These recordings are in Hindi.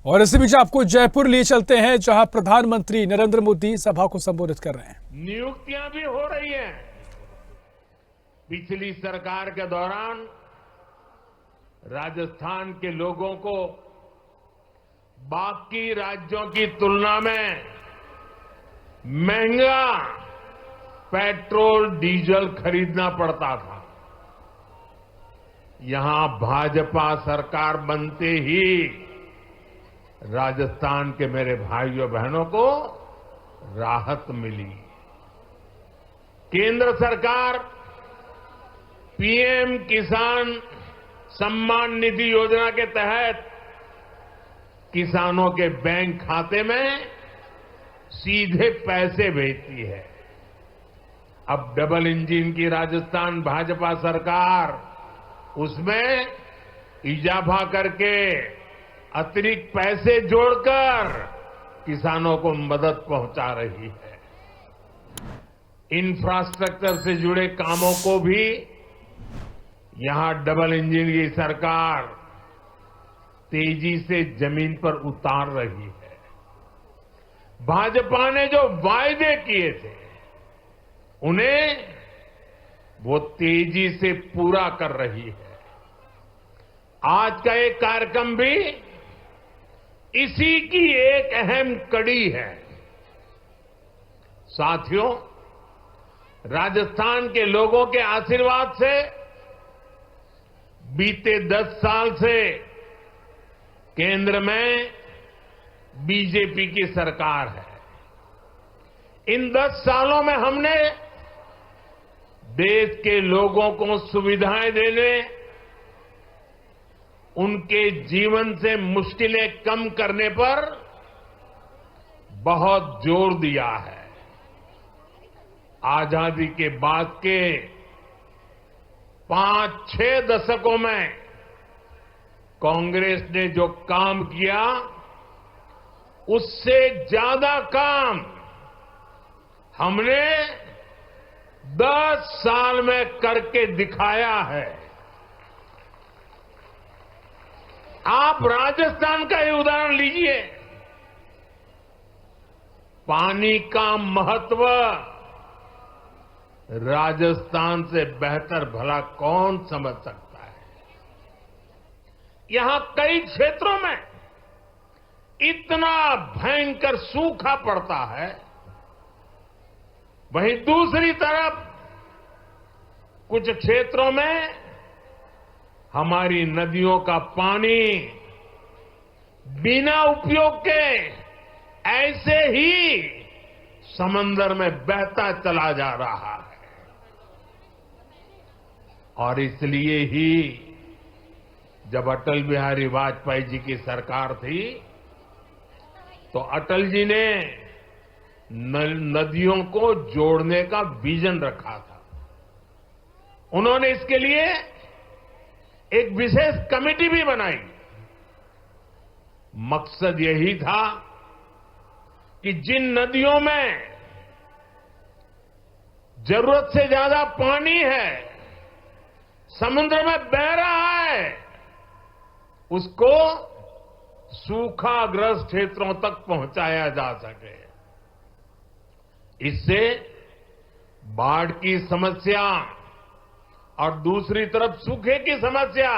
और इसी बीच आपको जयपुर लिए चलते हैं, जहां प्रधानमंत्री नरेंद्र मोदी सभा को संबोधित कर रहे हैं। नियुक्तियां भी हो रही हैं। पिछली सरकार के दौरान राजस्थान के लोगों को बाकी राज्यों की तुलना में महंगा पेट्रोल डीजल खरीदना पड़ता था। यहां भाजपा सरकार बनते ही राजस्थान के मेरे भाइयों बहनों को राहत मिली। केंद्र सरकार पीएम किसान सम्मान निधि योजना के तहत किसानों के बैंक खाते में सीधे पैसे भेजती है। अब डबल इंजन की राजस्थान भाजपा सरकार उसमें इजाफा करके अतिरिक्त पैसे जोड़कर किसानों को मदद पहुंचा रही है। इंफ्रास्ट्रक्चर से जुड़े कामों को भी यहां डबल इंजन की सरकार तेजी से जमीन पर उतार रही है। भाजपा ने जो वायदे किए थे उन्हें वो तेजी से पूरा कर रही है। आज का एक कार्यक्रम भी इसी की एक अहम कड़ी है। साथियों, राजस्थान के लोगों के आशीर्वाद से बीते 10 साल से केंद्र में बीजेपी की सरकार है। इन 10 सालों में हमने देश के लोगों को सुविधाएं देने, उनके जीवन से मुश्किलें कम करने पर बहुत जोर दिया है। आजादी के बाद के 5-6 दशकों में कांग्रेस ने जो काम किया उससे ज्यादा काम हमने 10 साल में करके दिखाया है। आप राजस्थान का ही उदाहरण लीजिए। पानी का महत्व राजस्थान से बेहतर भला कौन समझ सकता है। यहां कई क्षेत्रों में इतना भयंकर सूखा पड़ता है, वहीं दूसरी तरफ कुछ क्षेत्रों में हमारी नदियों का पानी बिना उपयोग के ऐसे ही समंदर में बहता चला जा रहा है। और इसलिए ही जब अटल बिहारी वाजपेयी जी की सरकार थी तो अटल जी ने नदियों को जोड़ने का विजन रखा था। उन्होंने इसके लिए एक विशेष कमेटी भी बनाई। मकसद यही था कि जिन नदियों में जरूरत से ज्यादा पानी है, समुद्र में बह रहा है, उसको सूखाग्रस्त क्षेत्रों तक पहुंचाया जा सके। इससे बाढ़ की समस्या और दूसरी तरफ सूखे की समस्या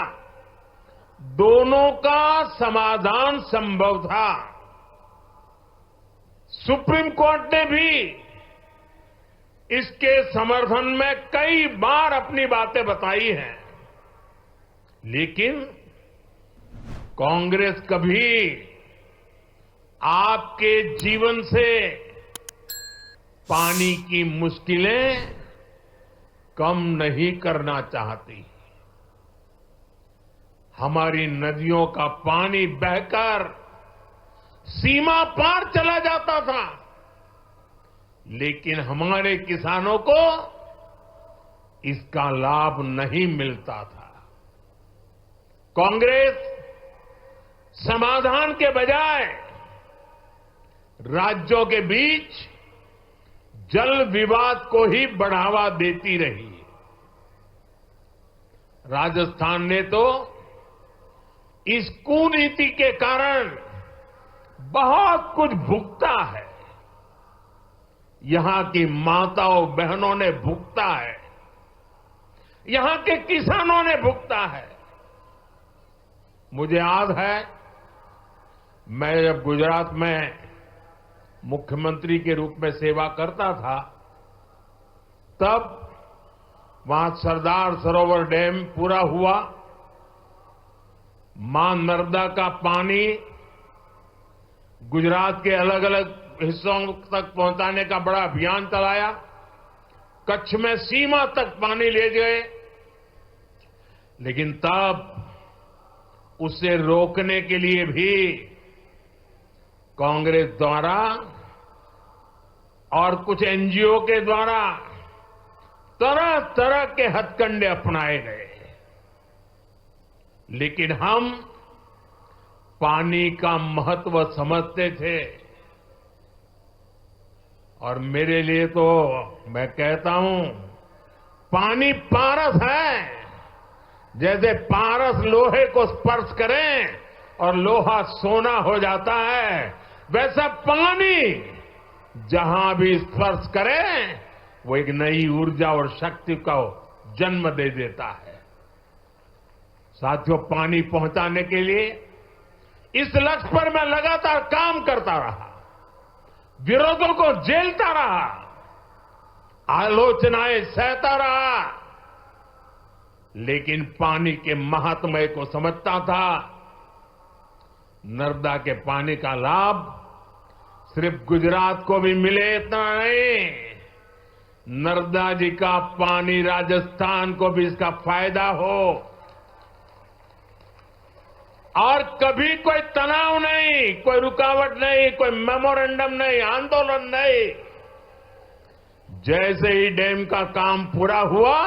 दोनों का समाधान संभव था। सुप्रीम कोर्ट ने भी इसके समर्थन में कई बार अपनी बातें बताई हैं, लेकिन कांग्रेस कभी आपके जीवन से पानी की मुश्किलें कम नहीं करना चाहती। हमारी नदियों का पानी बहकर सीमा पार चला जाता था, लेकिन हमारे किसानों को इसका लाभ नहीं मिलता था। कांग्रेस समाधान के बजाय राज्यों के बीच जल विवाद को ही बढ़ावा देती रही। राजस्थान ने तो इस कुनीति के कारण बहुत कुछ भुगता है। यहां की माताओं बहनों ने भुगता है, यहां के किसानों ने भुगता है। मुझे याद है, मैं जब गुजरात में मुख्यमंत्री के रूप में सेवा करता था, तब वहां सरदार सरोवर डैम पूरा हुआ, मां नर्मदा का पानी गुजरात के अलग अलग हिस्सों तक पहुंचाने का बड़ा अभियान चलाया, कच्छ में सीमा तक पानी ले गए। लेकिन तब उसे रोकने के लिए भी कांग्रेस द्वारा और कुछ एनजीओ के द्वारा तरह तरह के हथकंडे अपनाए गए। लेकिन हम पानी का महत्व समझते थे, और मेरे लिए तो मैं कहता हूं, पानी पारस है। जैसे पारस लोहे को स्पर्श करें और लोहा सोना हो जाता है, वैसा पानी जहां भी स्पर्श करे वो एक नई ऊर्जा और शक्ति को जन्म दे देता है। साथियों, पानी पहुंचाने के लिए इस लक्ष्य पर मैं लगातार काम करता रहा, विरोधों को झेलता रहा, आलोचनाएं सहता रहा, लेकिन पानी के महात्म्य को समझता था। नर्मदा के पानी का लाभ सिर्फ गुजरात को भी मिले इतना नहीं, नर्मदा जी का पानी राजस्थान को भी इसका फायदा हो, और कभी कोई तनाव नहीं, कोई रुकावट नहीं, कोई मेमोरेंडम नहीं, आंदोलन नहीं। जैसे ही डैम का काम पूरा हुआ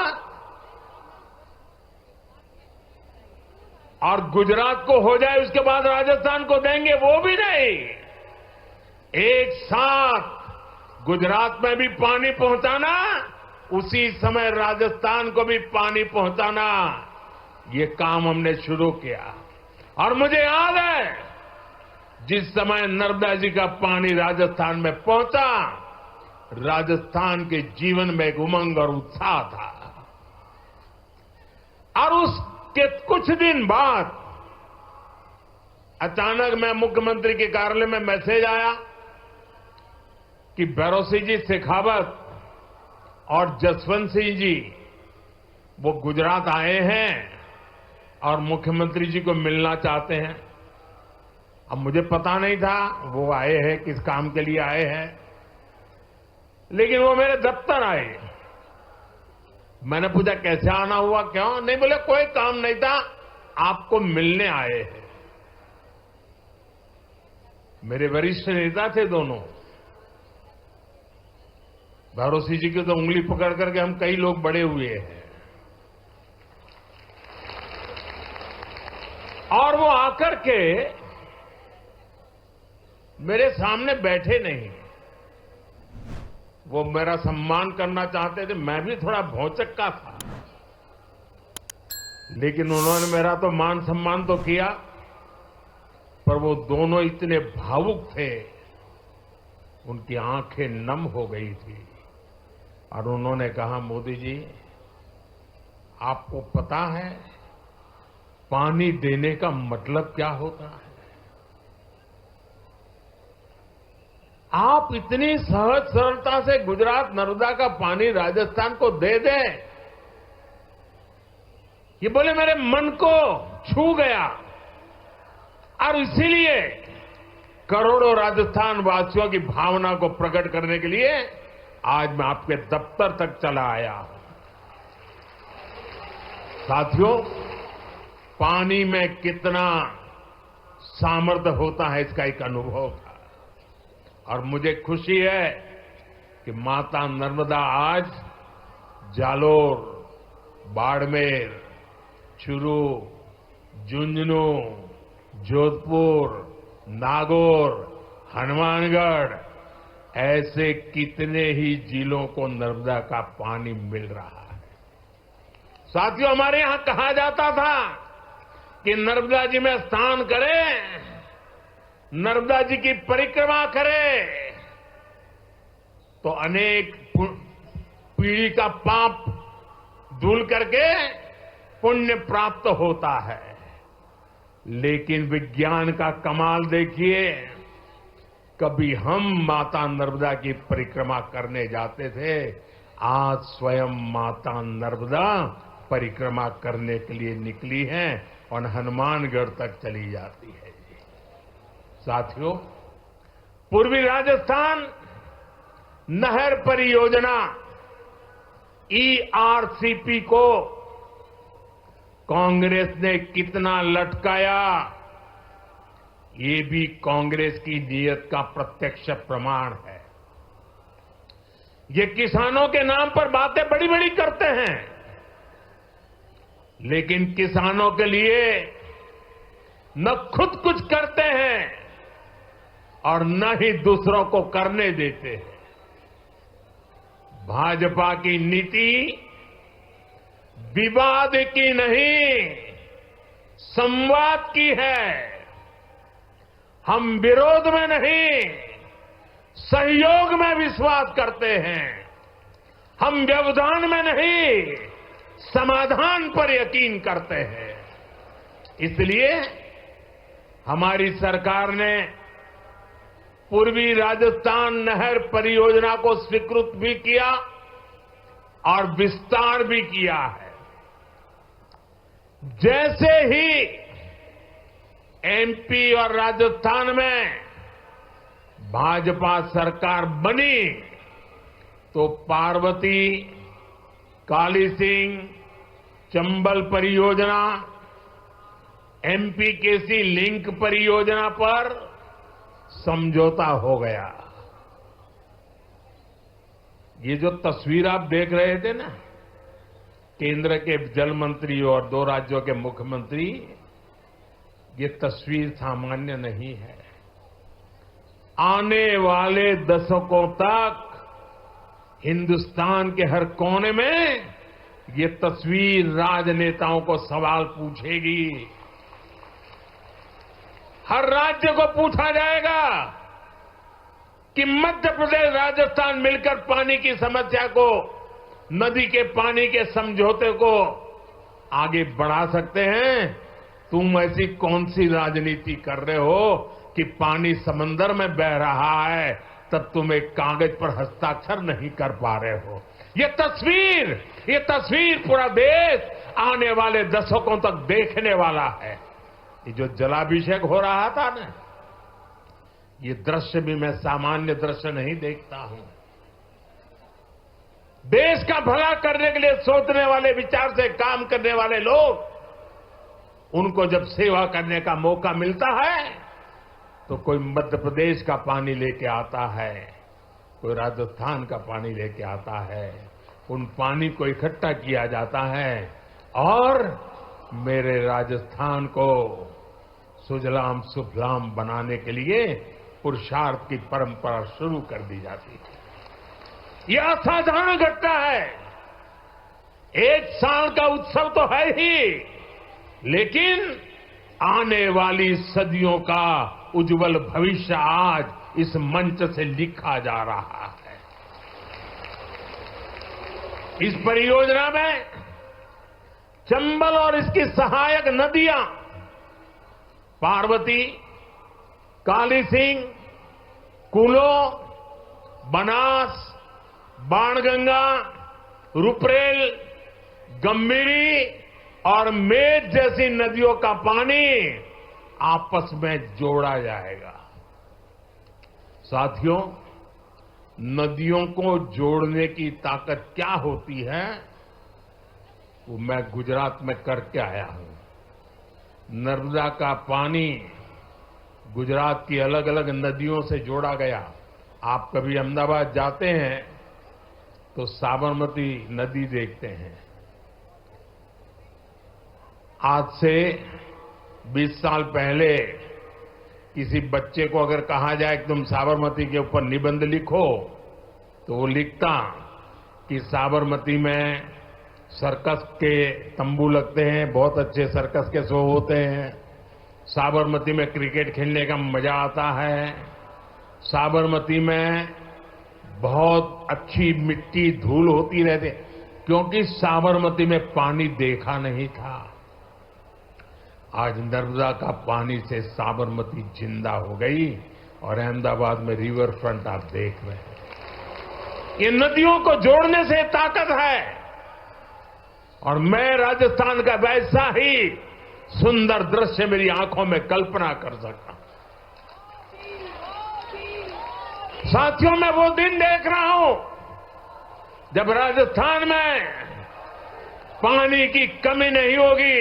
और गुजरात को हो जाए उसके बाद राजस्थान को देंगे, वो भी नहीं, एक साथ गुजरात में भी पानी पहुंचाना, उसी समय राजस्थान को भी पानी पहुंचाना, ये काम हमने शुरू किया। और मुझे याद है, जिस समय नर्मदा जी का पानी राजस्थान में पहुंचा, राजस्थान के जीवन में एक उमंग और उत्साह था। और उसके कुछ दिन बाद अचानक मैं मुख्यमंत्री के कार्यालय में मैसेज आया कि भैरों जी शेखावत और जसवंत सिंह जी वो गुजरात आए हैं और मुख्यमंत्री जी को मिलना चाहते हैं। अब मुझे पता नहीं था वो आए हैं, किस काम के लिए आए हैं, लेकिन वो मेरे दफ्तर आए। मैंने पूछा कैसे आना हुआ, क्यों? नहीं, बोले कोई काम नहीं था, आपको मिलने आए हैं। मेरे वरिष्ठ नेता थे दोनों। भैरों जी की तो उंगली पकड़ करके हम कई लोग बड़े हुए हैं, और वो आकर के मेरे सामने बैठे नहीं, वो मेरा सम्मान करना चाहते थे। मैं भी थोड़ा भौचक्का था, लेकिन उन्होंने मेरा तो मान सम्मान तो किया, पर वो दोनों इतने भावुक थे, उनकी आंखें नम हो गई थी। और उन्होंने कहा, मोदी जी, आपको पता है पानी देने का मतलब क्या होता है? आप इतनी सहज सरलता से गुजरात नर्मदा का पानी राजस्थान को दे दें, ये बोले मेरे मन को छू गया। और इसीलिए करोड़ों राजस्थान वासियों की भावना को प्रकट करने के लिए आज मैं आपके दफ्तर तक चला आया हूं। साथियों, पानी में कितना सामर्थ्य होता है, इसका एक अनुभव था। और मुझे खुशी है कि माता नर्मदा आज जालोर, बाड़मेर, चूरू, झुंझुनू, जोधपुर, नागौर, हनुमानगढ़, ऐसे कितने ही जिलों को नर्मदा का पानी मिल रहा है। साथियों, हमारे यहां कहा जाता था कि नर्मदा जी में स्नान करें नर्मदा जी की परिक्रमा करे तो अनेक पीढ़ी का पाप धुल करके पुण्य प्राप्त होता है। लेकिन विज्ञान का कमाल देखिए, कभी हम माता नर्मदा की परिक्रमा करने जाते थे, आज स्वयं माता नर्मदा परिक्रमा करने के लिए निकली हैं और हनुमानगढ़ तक चली जाती है। साथियों, पूर्वी राजस्थान नहर परियोजना ERCP को कांग्रेस ने कितना लटकाया, ये भी कांग्रेस की नीयत का प्रत्यक्ष प्रमाण है। ये किसानों के नाम पर बातें बड़ी बड़ी करते हैं, लेकिन किसानों के लिए न खुद कुछ करते हैं और न ही दूसरों को करने देते हैं। भाजपा की नीति विवाद की नहीं, संवाद की है। हम विरोध में नहीं, सहयोग में विश्वास करते हैं। हम व्यवधान में नहीं, समाधान पर यकीन करते हैं। इसलिए हमारी सरकार ने पूर्वी राजस्थान नहर परियोजना को स्वीकृत भी किया और विस्तार भी किया है। जैसे ही MP और राजस्थान में भाजपा सरकार बनी तो पार्वती, काली सिंह, चंबल परियोजना, MPKC लिंक परियोजना पर समझौता हो गया। ये जो तस्वीर आप देख रहे थे ना, केंद्र के जल मंत्री और 2 राज्यों के मुख्यमंत्री, ये तस्वीर सामान्य नहीं है। आने वाले दशकों तक हिंदुस्तान के हर कोने में ये तस्वीर राजनेताओं को सवाल पूछेगी। हर राज्य को पूछा जाएगा कि मध्य प्रदेश, राजस्थान मिलकर पानी की समस्या को, नदी के पानी के समझौते को आगे बढ़ा सकते हैं। तुम ऐसी कौन सी राजनीति कर रहे हो कि पानी समंदर में बह रहा है, तब तुम एक कागज पर हस्ताक्षर नहीं कर पा रहे हो। ये तस्वीर पूरा देश आने वाले दशकों तक देखने वाला है। ये जो जलाभिषेक हो रहा था ना, ये दृश्य भी मैं सामान्य दृश्य नहीं देखता हूं। देश का भला करने के लिए सोचने वाले, विचार से काम करने वाले लोग, उनको जब सेवा करने का मौका मिलता है तो कोई मध्य प्रदेश का पानी लेके आता है, कोई राजस्थान का पानी लेके आता है। उन पानी को इकट्ठा किया जाता है और मेरे राजस्थान को सुजलाम सुफलाम बनाने के लिए पुरुषार्थ की परंपरा शुरू कर दी जाती है। यह असाधारण घटना है। एक साल का उत्सव तो है ही, लेकिन आने वाली सदियों का उज्जवल भविष्य आज इस मंच से लिखा जा रहा है। इस परियोजना में चंबल और इसकी सहायक नदियां पार्वती, काली सिंह, कूलो, बनास, बाणगंगा, रुपरेल, गंभीरी और मेज जैसी नदियों का पानी आपस में जोड़ा जाएगा। साथियों, नदियों को जोड़ने की ताकत क्या होती है, वो मैं गुजरात में करके आया हूं। नर्मदा का पानी गुजरात की अलग अलग नदियों से जोड़ा गया। आप कभी अहमदाबाद जाते हैं तो साबरमती नदी देखते हैं। आज से 20 साल पहले किसी बच्चे को अगर कहा जाए कि तुम साबरमती के ऊपर निबंध लिखो, तो वो लिखता कि साबरमती में सर्कस के तंबू लगते हैं, बहुत अच्छे सर्कस के शो होते हैं। साबरमती में क्रिकेट खेलने का मजा आता है। साबरमती में बहुत अच्छी मिट्टी धूल होती रहती, क्योंकि साबरमती में पानी देखा नहीं था। आज नर्मदा का पानी से साबरमती जिंदा हो गई और अहमदाबाद में रिवर फ्रंट आप देख रहे हैं। ये नदियों को जोड़ने से ताकत है और मैं राजस्थान का वैसा ही सुंदर दृश्य मेरी आंखों में कल्पना कर सकता हूं। साथियों, मैं वो दिन देख रहा हूं जब राजस्थान में पानी की कमी नहीं होगी।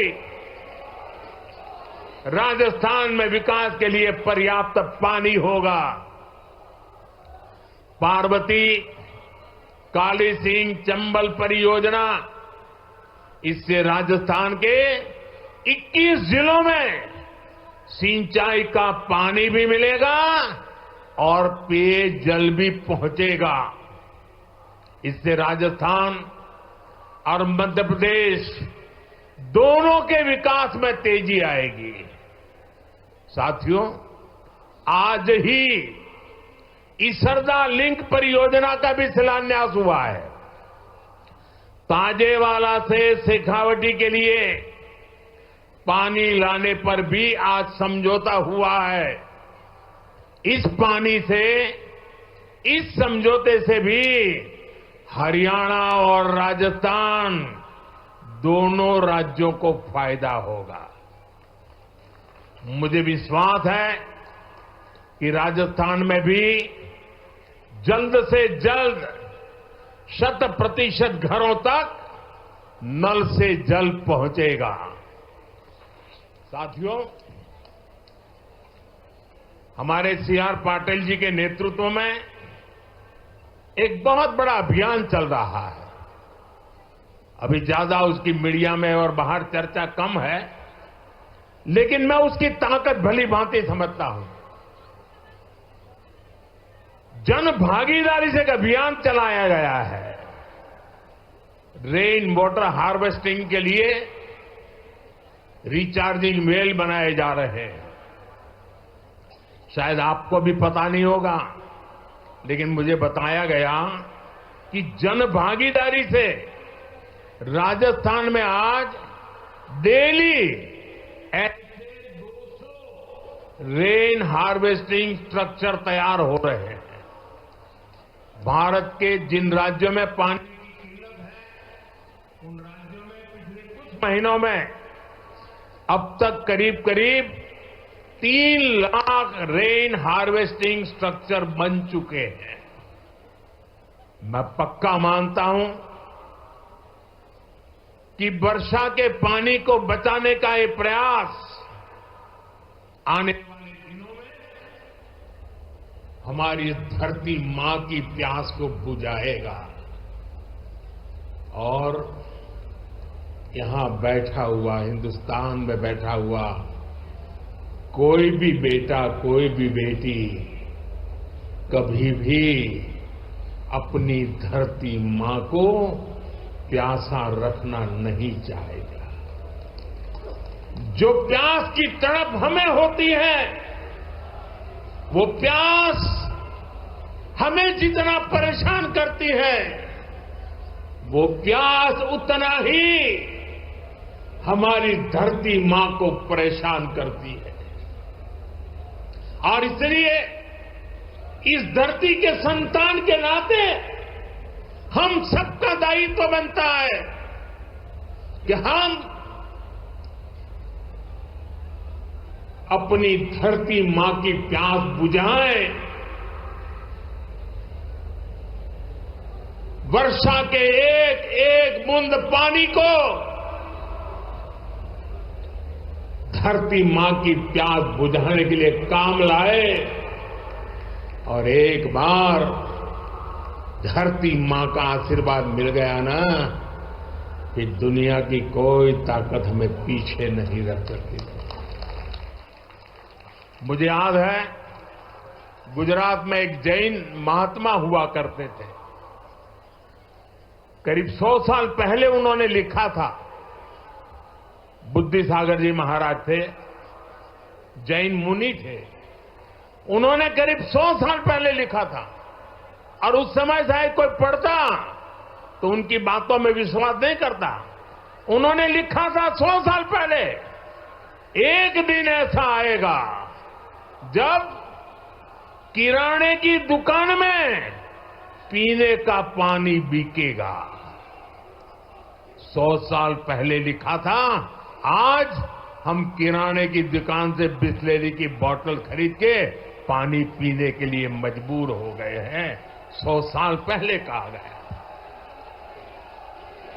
राजस्थान में विकास के लिए पर्याप्त पानी होगा। पार्वती, काली सिंह, चंबल परियोजना, इससे राजस्थान के 21 जिलों में सिंचाई का पानी भी मिलेगा और पेयजल भी पहुंचेगा। इससे राजस्थान और मध्य प्रदेश दोनों के विकास में तेजी आएगी। साथियों, आज ही इसरदा लिंक परियोजना का भी शिलान्यास हुआ है। ताजेवाला से शेखावटी के लिए पानी लाने पर भी आज समझौता हुआ है। इस पानी से, इस समझौते से भी हरियाणा और राजस्थान दोनों राज्यों को फायदा होगा। मुझे विश्वास है कि राजस्थान में भी जल्द से जल्द 100% घरों तक नल से जल पहुंचेगा। साथियों, हमारे सीआर पाटिल जी के नेतृत्व में एक बहुत बड़ा अभियान चल रहा है। अभी ज्यादा उसकी मीडिया में और बाहर चर्चा कम है, लेकिन मैं उसकी ताकत भली भांति समझता हूं। जन भागीदारी से एक अभियान चलाया गया है। रेन वाटर हार्वेस्टिंग के लिए रिचार्जिंग वेल बनाए जा रहे हैं। शायद आपको भी पता नहीं होगा, लेकिन मुझे बताया गया कि जन भागीदारी से राजस्थान में आज डेली 200 रेन हार्वेस्टिंग स्ट्रक्चर तैयार हो रहे हैं। भारत के जिन राज्यों में पानी की किल्लत है, उन राज्यों में पिछले कुछ महीनों में अब तक करीब करीब 3 लाख रेन हार्वेस्टिंग स्ट्रक्चर बन चुके हैं। मैं पक्का मानता हूं कि वर्षा के पानी को बचाने का ये प्रयास आने वाले दिनों में हमारी धरती मां की प्यास को बुझाएगा। और यहां बैठा हुआ, हिंदुस्तान में बैठा हुआ कोई भी बेटा, कोई भी बेटी कभी भी अपनी धरती मां को प्यासा रखना नहीं चाहेगा। जो प्यास की तड़प हमें होती है, वो प्यास हमें जितना परेशान करती है, वो प्यास उतना ही हमारी धरती मां को परेशान करती है। और इसलिए इस धरती के संतान के नाते हम सबका दायित्व बनता है कि हम अपनी धरती मां की प्यास बुझाएं। वर्षा के एक एक बूंद पानी को धरती मां की प्यास बुझाने के लिए काम लाए और एक बार धरती मां का आशीर्वाद मिल गया ना, कि दुनिया की कोई ताकत हमें पीछे नहीं रख सकती। मुझे याद है, गुजरात में एक जैन महात्मा हुआ करते थे। करीब 100 साल पहले उन्होंने लिखा था, बुद्धि सागर जी महाराज थे, जैन मुनि थे, उन्होंने करीब 100 साल पहले लिखा था और उस समय शायद कोई पढ़ता तो उनकी बातों में विश्वास नहीं करता। उन्होंने लिखा था 100 साल पहले, एक दिन ऐसा आएगा जब किराने की दुकान में पीने का पानी बिकेगा। 100 साल पहले लिखा था, आज हम किराने की दुकान से बिस्लेरी की बोतल खरीद के पानी पीने के लिए मजबूर हो गए हैं। 100 साल पहले कहा गया।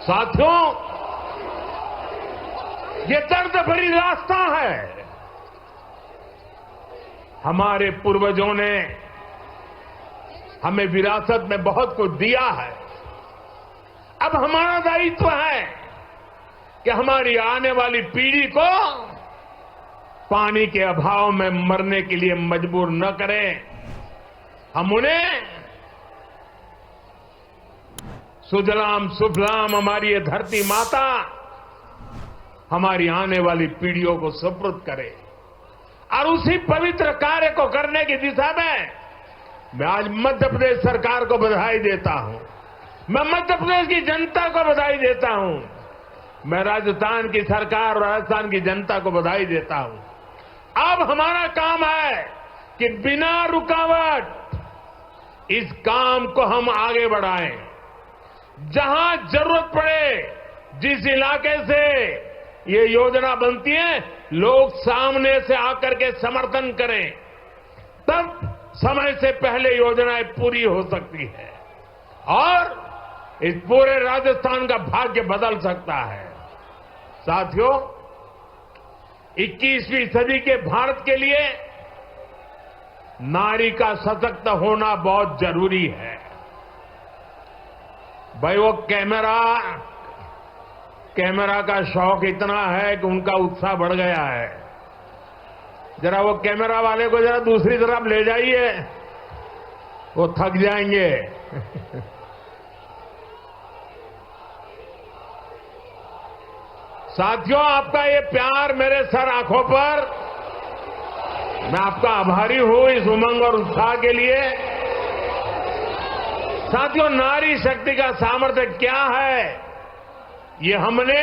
साथियों, ये दर्द भरी रास्ता है। हमारे पूर्वजों ने हमें विरासत में बहुत कुछ दिया है। अब हमारा दायित्व है कि हमारी आने वाली पीढ़ी को पानी के अभाव में मरने के लिए मजबूर न करें। हम उन्हें सुजलाम सुफलाम हमारी ये धरती माता हमारी आने वाली पीढ़ियों को सुपुर्द करे। और उसी पवित्र कार्य को करने की दिशा में मैं आज मध्य प्रदेश सरकार को बधाई देता हूं। मैं मध्य प्रदेश की जनता को बधाई देता हूं। मैं राजस्थान की सरकार और राजस्थान की जनता को बधाई देता हूं। अब हमारा काम है कि बिना रुकावट इस काम को हम आगे बढ़ाएं। जहां जरूरत पड़े, जिस इलाके से ये योजना बनती है, लोग सामने से आकर के समर्थन करें, तब समय से पहले योजनाएं पूरी हो सकती है और इस पूरे राजस्थान का भाग्य बदल सकता है। साथियों, 21वीं सदी के भारत के लिए नारी का सशक्त होना बहुत जरूरी है। भाई, वो कैमरा का शौक इतना है कि उनका उत्साह बढ़ गया है। जरा वो कैमरा वाले को जरा दूसरी तरफ ले जाइए, वो थक जाएंगे। साथियों, आपका ये प्यार मेरे सर आंखों पर, मैं आपका आभारी हूं इस उमंग और उत्साह के लिए। साथियों, नारी शक्ति का सामर्थ्य क्या है, ये हमने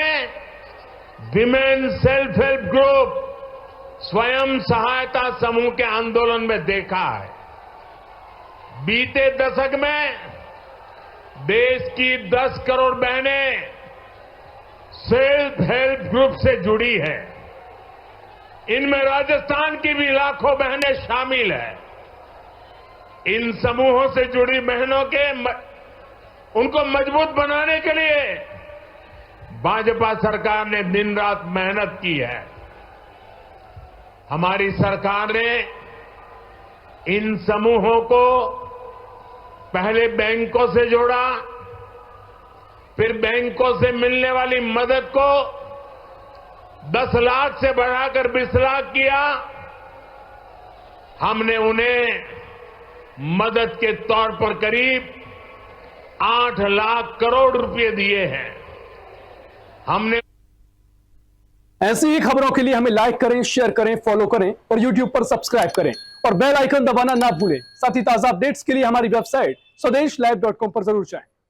विमेन सेल्फ हेल्प ग्रुप, स्वयं सहायता समूह के आंदोलन में देखा है। बीते दशक में देश की 10 करोड़ बहनें सेल्फ हेल्प ग्रुप से जुड़ी है। इनमें राजस्थान की भी लाखों बहनें शामिल हैं। इन समूहों से जुड़ी बहनों के उनको मजबूत बनाने के लिए भाजपा सरकार ने दिन रात मेहनत की है। हमारी सरकार ने इन समूहों को पहले बैंकों से जोड़ा, फिर बैंकों से मिलने वाली मदद को 10 लाख से बढ़ाकर 20 लाख किया। हमने उन्हें मदद के तौर पर करीब 8 लाख करोड़ रुपए दिए हैं। हमने ऐसी ही खबरों के लिए हमें लाइक करें, शेयर करें, फॉलो करें और YouTube पर सब्सक्राइब करें और बेल आइकन दबाना ना भूलें। साथ ही ताजा अपडेट्स के लिए हमारी वेबसाइट swadesh live.com पर जरूर जाएं।